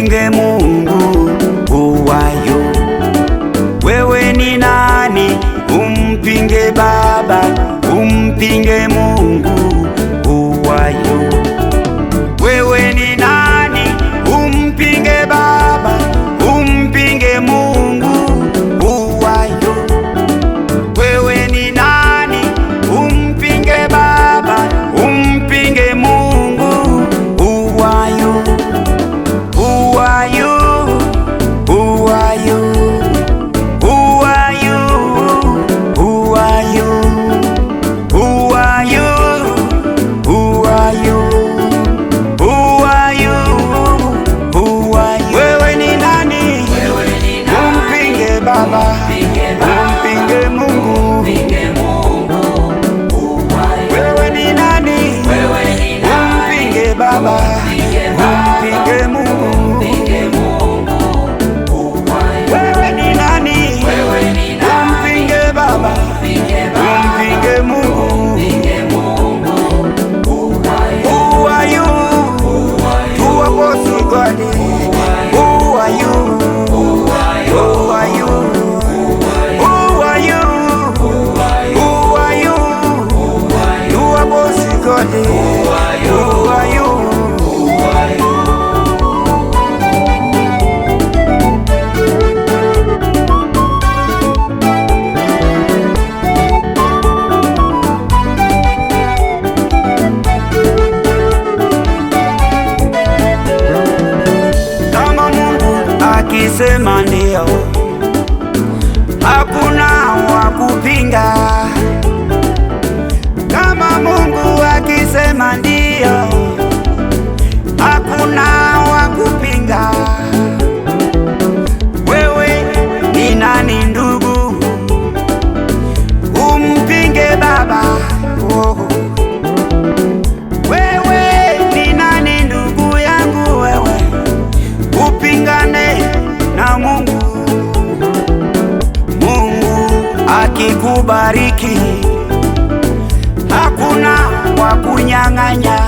umpinge Mungu uwayo. Wewe ni nani umpinge Baba, umpinge Mungu uwayo? Wewe ni nani umpinge Baba, umpinge Mungu uwayo? Wewe ni nani umpinge Baba, umpinge Mungu uwayo? Uwayo, uwayo, uwayo, uwayo, uwayo, uwayo, uwayo, uwayo. Wewe ni nani umpinge Baba, umpinge Mungu? Wewe ni nani umpinge Baba, umpinge Mungu? Wewe ni nani umpinge Baba, umpinge Mungu? Who are you? Who are both God? Who are you? Who are you? Who are you? Who are you? You are both God. Who are you? Kama Mungu akisema ndio, hakuna wa kupinga. Kama Mungu akisema ndio, hakuna wa kupinga. Wewe ni nani ndugu umpinge Baba? Oh. Wewe ni nani ndugu yangu, wewe upingane na Mungu? Mungu akikubariki hakuna wa kunyang'anya.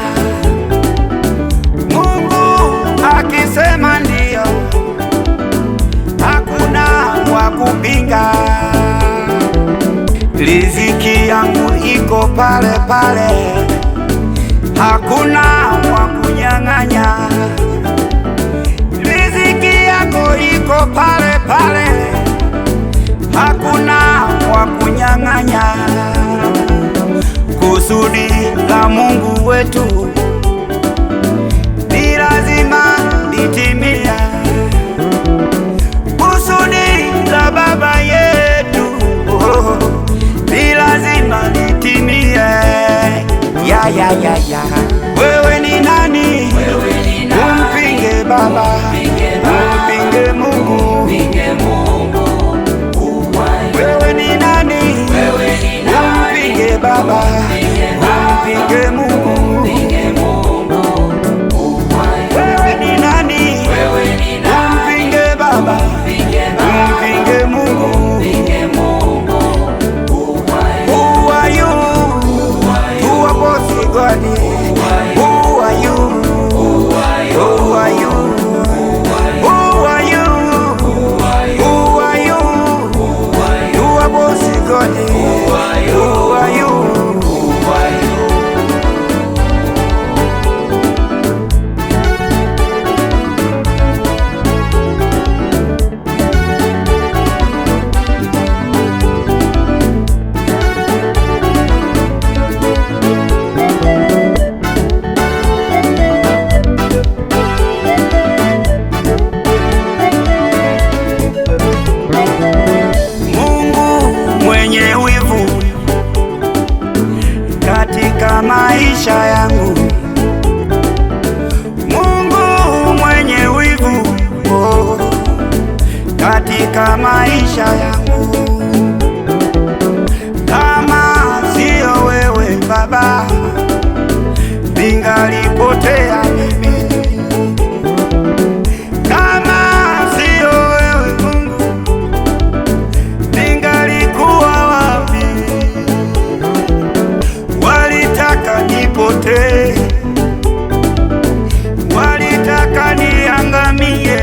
Mungu akisema ndio, hakuna wa kupinga. Riziki yangu iko pale pale, hakuna wa kunyang'anya. Riziki yako iko pale pale, hakuna wa kunyang'anya. Kusudi la Mungu wetu ni lazima litimie. Kusudi la Baba yetu ni lazima litimie. Ya. Wewe ni nani umpinge Baba, umpinge Mungu? Wewe ni nani umpinge Baba, umpinge Mungu? Wewe ni nani umpinge Baba, umpinge Mungu? Who are you? Who are both God? Who are you? Who are you? Who are you? Who are you? You are both God. Who are you? Mungu mwenye wivu katika maisha yangu. Mungu mwenye wivu katika maisha yangu. Kama sio wewe Baba, ningalipotea mimi. Kama sio wewe Mungu, ningalikuwa wapi? Walitaka nipotee, walitaka niangamie,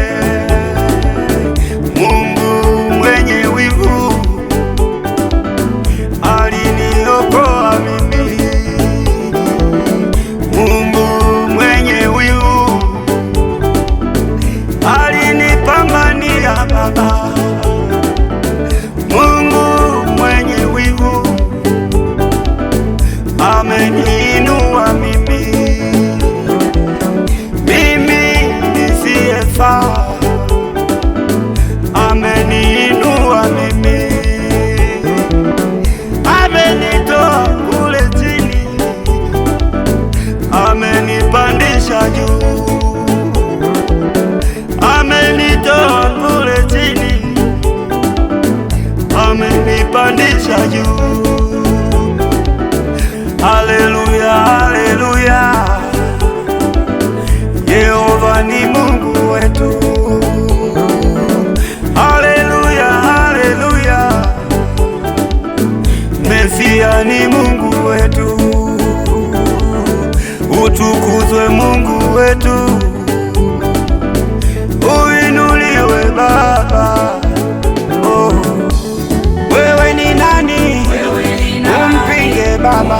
Haleluya, haleluya. Yehova ni Mungu wetu. Haleluya, haleluya. Mesia ni Mungu wetu. Utukuzwe Mungu wetu. Uinuliwe Baba. Oh. Wewe ni nani? Umpinge Baba.